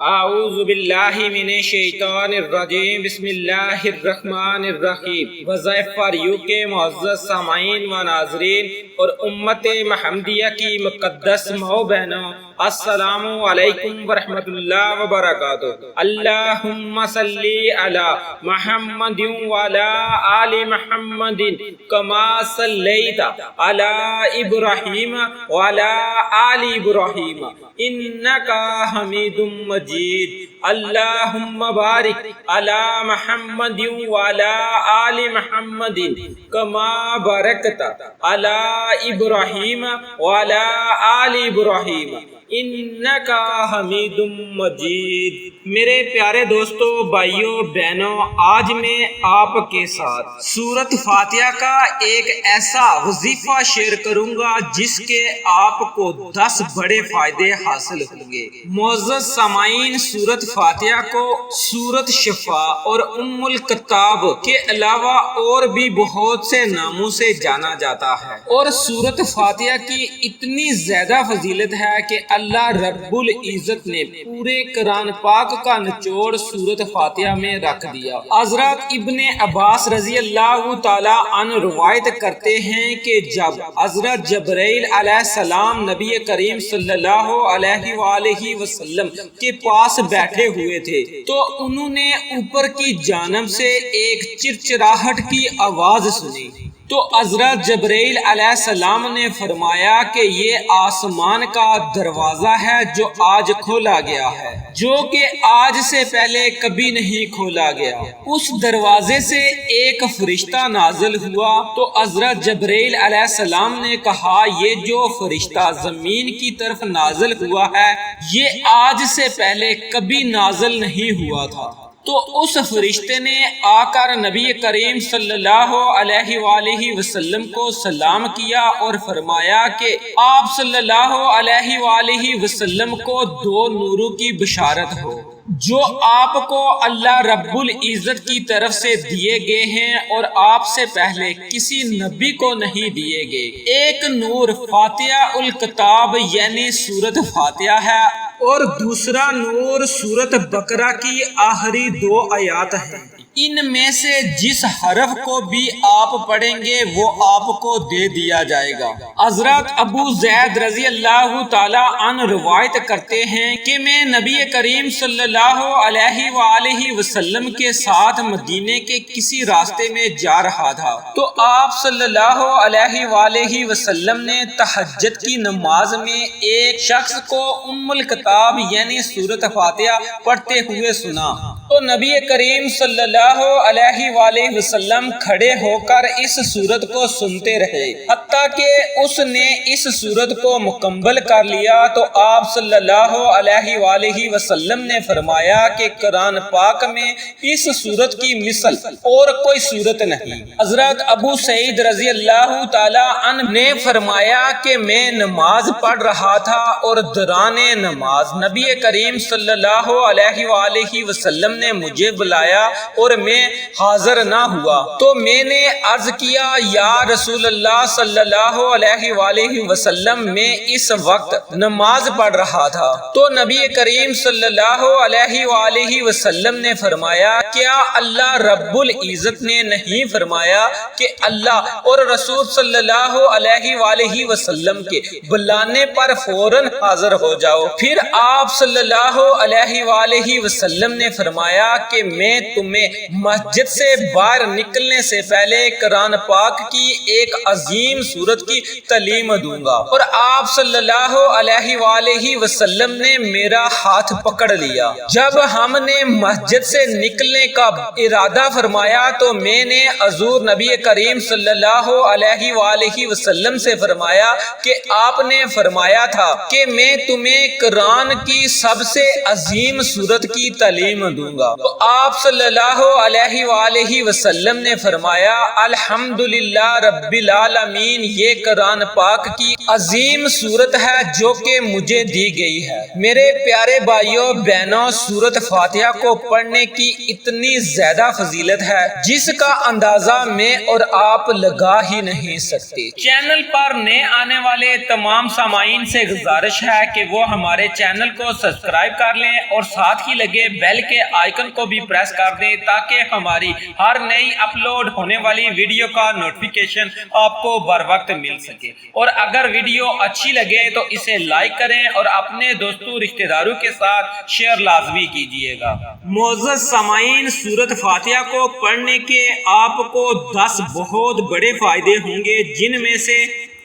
اعوذ باللہ من الشیطان الرجیم، بسم اللہ الرحمن الرحیم۔ وظائف فار یو کے معزز سامعین و ناظرین اور امت محمدیہ کی مقدس ماؤں بہنوں، السلام علیکم ورحمۃ اللہ وبرکاتہ۔ اللہم صلی علی محمد وعلی آل محمد کما صلیت علی ابراہیم وعلی آل ابراہیم انکا حمید مجید۔ اللہم بارک علی محمد وعلی آل محمد کما بارکت علی ابراہیم وعلی آل ابراہیم انکا حمید مجید۔ میرے پیارے دوستو، بھائیوں، بہنوں، آج میں آپ کے ساتھ سورۃ فاتحہ کا ایک ایسا وظیفہ شیئر کروں گا جس کے آپ کو 10 بڑے فائدے حاصل ہوں گے۔ معزز سامعین، سورۃ فاتحہ کو سورۃ شفا اور ام الکتاب کے علاوہ اور بھی بہت سے ناموں سے جانا جاتا ہے، اور سورۃ فاتحہ کی اتنی زیادہ فضیلت ہے کہ اللہ رب العزت نے پورے قرآن پاک کا نچوڑ سورۃ فاتحہ میں رکھ دیا۔ حضرت ابن عباس رضی اللہ تعالی عنہ روایت کرتے ہیں کہ جب حضرت جبرائیل علیہ السلام نبی کریم صلی اللہ علیہ وآلہ وسلم کے پاس بیٹھے ہوئے تھے تو انہوں نے اوپر کی جانب سے ایک چرچراہٹ کی آواز سنی، تو حضرت جبرائیل علیہ السلام نے فرمایا کہ یہ آسمان کا دروازہ ہے جو آج کھولا گیا ہے، جو کہ آج سے پہلے کبھی نہیں کھولا گیا۔ اس دروازے سے ایک فرشتہ نازل ہوا تو حضرت جبرائیل علیہ السلام نے کہا، یہ جو فرشتہ زمین کی طرف نازل ہوا ہے یہ آج سے پہلے کبھی نازل نہیں ہوا تھا۔ تو اس فرشتے نے آ کر نبی کریم صلی اللہ علیہ وآلہ وسلم کو سلام کیا اور فرمایا کہ آپ صلی اللہ علیہ وآلہ وسلم کو 2 نوروں کی بشارت ہو جو آپ کو اللہ رب العزت کی طرف سے دیے گئے ہیں اور آپ سے پہلے کسی نبی کو نہیں دیے گئے۔ ایک نور فاتحہ الکتاب یعنی سورۃ فاتحہ ہے، اور دوسرا نور سورۃ بقرہ کی آخری 2 آیات ہیں۔ ان میں سے جس حرف کو بھی آپ پڑھیں گے وہ آپ کو دے دیا جائے گا۔ حضرت ابو زید رضی اللہ تعالی عنہ روایت کرتے ہیں کہ میں نبی کریم صلی اللہ علیہ وآلہ وسلم کے ساتھ مدینے کے کسی راستے میں جا رہا تھا تو آپ صلی اللہ علیہ وآلہ وسلم نے تہجد کی نماز میں ایک شخص کو ام الکتاب یعنی سورۃ فاتحہ پڑھتے ہوئے سنا، تو نبی کریم صلی اللہ علیہ وآلہ وسلم کھڑے ہو کر اس سورت کو سنتے رہے حتیٰ کہ اس نے اس سورت کو مکمل کر لیا تو آپ صلی اللہ علیہ وآلہ وسلم نے فرمایا کہ قرآن پاک میں اس سورت کی مثل اور کوئی سورت نہیں۔ حضرت ابو سعید رضی اللہ تعالی عنہ نے فرمایا کہ میں نماز پڑھ رہا تھا اور دوران نماز نبی کریم صلی اللہ علیہ وآلہ وسلم نے مجھے بلایا اور میں حاضر نہ ہوا تو میں نے عرض کیا، یا رسول اللہ صلی اللہ علیہ وآلہ وسلم میں اس وقت نماز پڑھ رہا تھا، تو نبی کریم صلی اللہ علیہ وآلہ وسلم نے فرمایا، کیا اللہ رب العزت نے نہیں فرمایا کہ اللہ اور رسول صلی اللہ علیہ وآلہ وسلم کے بلانے پر فوراً حاضر ہو جاؤ؟ پھر آپ صلی اللہ علیہ وآلہ وسلم نے فرمایا کہ میں تمہیں مسجد سے باہر نکلنے سے پہلے قرآن پاک کی ایک عظیم سورت کی تعلیم دوں گا، اور آپ صلی اللہ علیہ وآلہ وسلم نے میرا ہاتھ پکڑ لیا۔ جب ہم نے مسجد سے نکلنے کا ارادہ فرمایا تو میں نے حضور نبی کریم صلی اللہ علیہ وآلہ وسلم سے فرمایا کہ آپ نے فرمایا تھا کہ میں تمہیں قرآن کی سب سے عظیم سورت کی تعلیم دوں بولوں گا۔ تو آپ صلی اللہ علیہ وآلہ وسلم نے فرمایا الحمدللہ رب العالمین، یہ قرآن پاک کی عظیم سورت ہے جو کہ مجھے دی گئی ہے۔ میرے پیارے بھائیوں بہنوں، سورت فاتحہ کو پڑھنے کی اتنی زیادہ فضیلت ہے جس کا اندازہ میں اور آپ لگا ہی نہیں سکتے۔ چینل پر نئے آنے والے تمام سامعین سے گزارش ہے کہ وہ ہمارے چینل کو سبسکرائب کر لیں اور ساتھ ہی لگے بیل کے آئیکن کو بھی پریس کر دیں تاکہ ہماری ہر نئی اپلوڈ ہونے والی ویڈیو کا نوٹیفیکیشن آپ کو بر وقت مل سکے۔ اور اگر ویڈیو اچھی لگے تو اسے لائک کریں اور اپنے دوستوں رشتہ داروں کے ساتھ شیئر لازمی کیجیے گا۔ معزز سامعین، سورت فاتحہ کو پڑھنے کے آپ کو 10 بہت بڑے فائدے ہوں گے، جن میں سے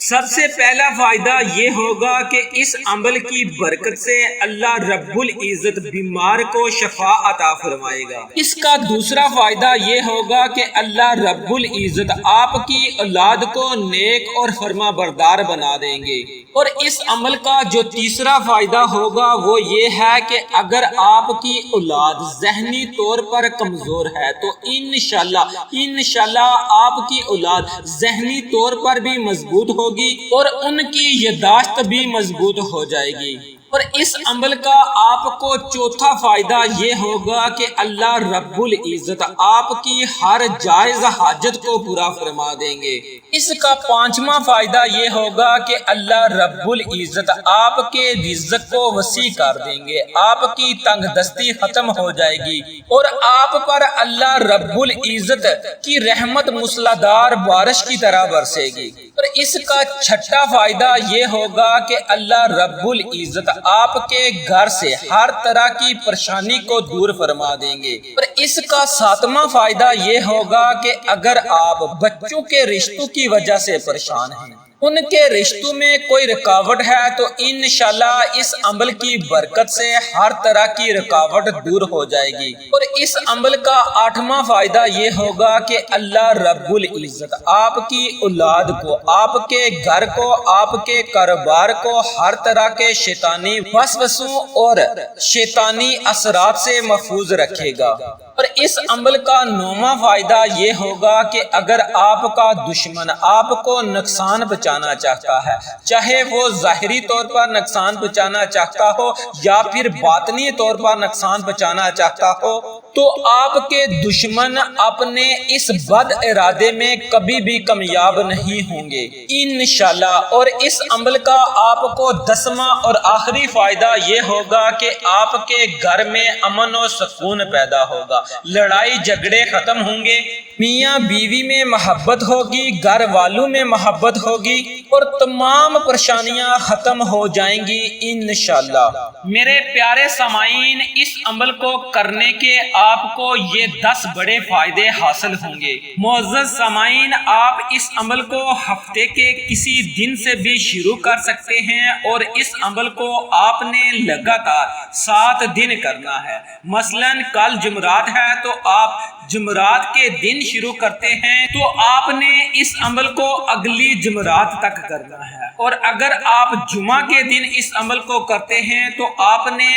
سب سے پہلا فائدہ یہ ہوگا کہ اس عمل کی برکت سے اللہ رب العزت بیمار کو شفا عطا فرمائے گا۔ اس کا دوسرا فائدہ یہ ہوگا کہ اللہ رب العزت آپ کی اولاد کو نیک اور فرما بردار بنا دیں گے۔ اور اس عمل کا جو تیسرا فائدہ ہوگا وہ یہ ہے کہ اگر آپ کی اولاد ذہنی طور پر کمزور ہے تو انشاءاللہ آپ کی اولاد ذہنی طور پر بھی مضبوط ہوگی اور ان کی یادداشت بھی مضبوط ہو جائے گی۔ اور اس عمل کا آپ کو چوتھا فائدہ یہ ہوگا کہ اللہ رب العزت آپ کی ہر جائز حاجت کو پورا فرما دیں گے۔ اس کا پانچواں فائدہ یہ ہوگا کہ اللہ رب العزت آپ کے رزق کو وسیع کر دیں گے، آپ کی تنگ دستی ختم ہو جائے گی اور آپ پر اللہ رب العزت کی رحمت موسلادھار بارش کی طرح برسے گی۔ اور اس کا چھٹا فائدہ یہ ہوگا کہ اللہ رب العزت آپ کے گھر سے ہر طرح کی پریشانی کو دور فرما دیں گے۔ اور اس کا ساتواں فائدہ یہ ہوگا کہ اگر آپ بچوں کے رشتوں کی وجہ سے پریشان ہیں، ان کے رشتوں میں کوئی رکاوٹ ہے تو انشاءاللہ اس عمل کی برکت سے ہر طرح کی رکاوٹ دور ہو جائے گی۔ اور اس عمل کا آٹھواں فائدہ یہ ہوگا کہ اللہ رب العزت آپ کی اولاد کو، آپ کے گھر کو، آپ کے کاروبار کو ہر طرح کے شیطانی وسوسوں اور شیطانی اثرات سے محفوظ رکھے گا۔ اور اس عمل کا نوواں فائدہ یہ ہوگا کہ اگر آپ کا دشمن آپ کو نقصان پہنچانا چاہتا ہے، چاہے وہ ظاہری طور پر نقصان پہنچانا چاہتا ہو یا پھر باطنی طور پر نقصان پہنچانا چاہتا ہو، تو آپ کے دشمن اپنے اس بد ارادے میں کبھی بھی کامیاب نہیں ہوں گے انشاءاللہ۔ اور اس عمل کا آپ کو 10واں اور آخری فائدہ یہ ہوگا کہ آپ کے گھر میں امن و سکون پیدا ہوگا، لڑائی جھگڑے ختم ہوں گے، میاں بیوی میں محبت ہوگی، گھر والوں میں محبت ہوگی اور تمام پریشانیاں ختم ہو جائیں گی انشاءاللہ۔ میرے پیارے سامعین، اس عمل کو کرنے کے آپ کو یہ 10 بڑے فائدے حاصل ہوں گے۔ معزز سامعین، آپ اس عمل کو ہفتے کے کسی دن سے بھی شروع کر سکتے ہیں اور اس عمل کو آپ نے لگاتار 7 دن کرنا ہے۔ مثلاً کل جمعرات ہے تو آپ جمعرات کے دن شروع کرتے ہیں تو آپ نے اس عمل کو اگلی جمعرات تک کرنا ہے، اور اگر آپ جمعہ کے دن اس عمل کو کرتے ہیں تو آپ نے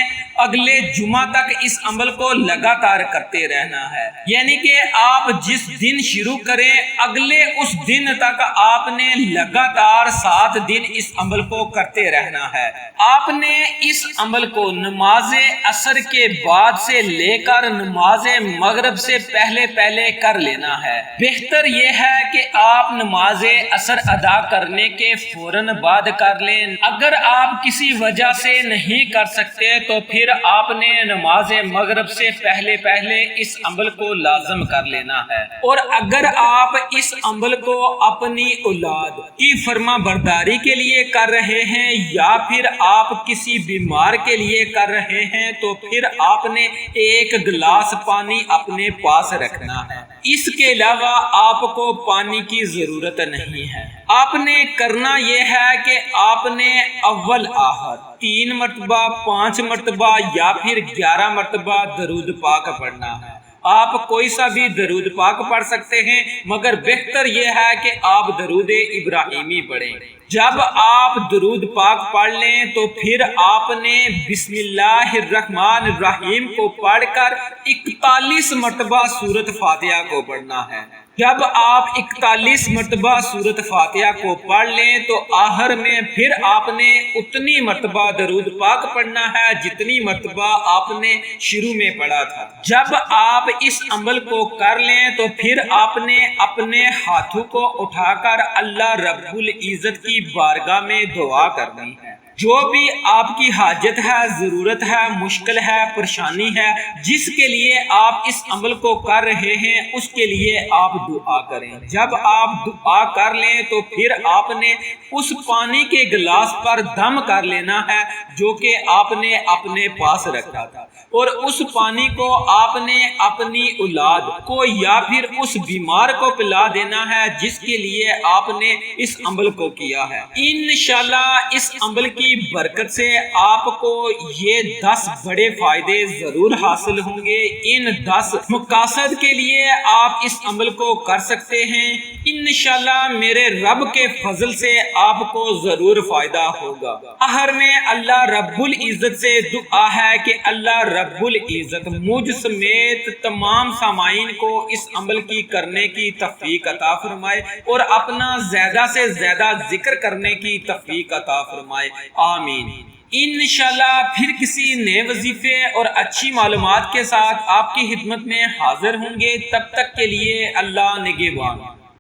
اگلے جمعہ تک اس عمل کو لگاتار کرتے رہنا ہے۔ یعنی کہ آپ جس دن شروع کریں اگلے اس دن تک آپ نے لگاتار 7 دن اس عمل کو کرتے رہنا ہے۔ آپ نے اس عمل کو نماز عصر کے بعد سے لے کر نماز مغرب سے پہلے کر لینا ہے۔ بہتر یہ ہے کہ آپ نماز عصر ادا کرنے کے فوراً بعد کر لیں۔ اگر آپ کسی وجہ سے نہیں کر سکتے تو پھر آپ نے نماز مغرب سے پہلے اس عمل کو لازم کر لینا ہے۔ اور اگر آپ اس عمل کو اپنی اولاد کی فرما برداری کے لیے کر رہے ہیں یا پھر آپ کسی بیمار کے لیے کر رہے ہیں تو پھر آپ نے 1 گلاس پانی اپنے پاس رکھنا ہے۔ اس کے علاوہ آپ کو پانی کی ضرورت نہیں ہے۔ آپ نے کرنا یہ ہے کہ آپ نے اول آخر 3 مرتبہ، 5 مرتبہ یا پھر 11 مرتبہ درود پاک پڑھنا ہے۔ آپ کوئی سا بھی درود پاک پڑھ سکتے ہیں، مگر بہتر یہ ہے کہ آپ درود ابراہیمی پڑھیں۔ جب آپ درود پاک پڑھ لیں تو پھر آپ نے بسم اللہ الرحمن الرحیم کو پڑھ کر 41 مرتبہ سورۃ فاتحہ کو پڑھنا ہے۔ جب آپ 41 مرتبہ سورۃ فاتحہ کو پڑھ لیں تو آخر میں پھر آپ نے اتنی مرتبہ درود پاک پڑھنا ہے جتنی مرتبہ آپ نے شروع میں پڑھا تھا۔ جب آپ اس عمل کو کر لیں تو پھر آپ نے اپنے ہاتھوں کو اٹھا کر اللہ رب العزت کی بارگاہ میں دعا کرنی ہے۔ جو بھی آپ کی حاجت ہے، ضرورت ہے، مشکل ہے، پریشانی ہے، جس کے لیے آپ اس عمل کو کر رہے ہیں اس کے لیے آپ دعا کریں۔ جب آپ دعا کر لیں تو پھر آپ نے اس پانی کے گلاس پر دم کر لینا ہے جو کہ آپ نے اپنے پاس رکھا تھا، اور اس پانی کو آپ نے اپنی اولاد کو یا پھر اس بیمار کو پلا دینا ہے جس کے لیے آپ نے اس عمل کو کیا ہے۔ انشاءاللہ اس عمل کی برکت سے آپ کو یہ 10 بڑے فائدے ضرور حاصل ہوں گے۔ ان 10 مقاصد کے لیے آپ اس عمل کو کر سکتے ہیں۔ انشاءاللہ میرے رب کے فضل سے آپ کو ضرور فائدہ ہوگا۔ آخر میں اللہ رب العزت سے دعا ہے کہ اللہ رب العزت مجھ سمیت تمام سامعین کو اس عمل کی کرنے کی توفیق عطا فرمائے اور اپنا زیادہ سے زیادہ ذکر کرنے کی توفیق عطا فرمائے، آمین۔ انشاءاللہ پھر کسی نئے وظیفے اور اچھی معلومات کے ساتھ آپ کی خدمت میں حاضر ہوں گے۔ تب تک کے لیے اللہ نگہبان۔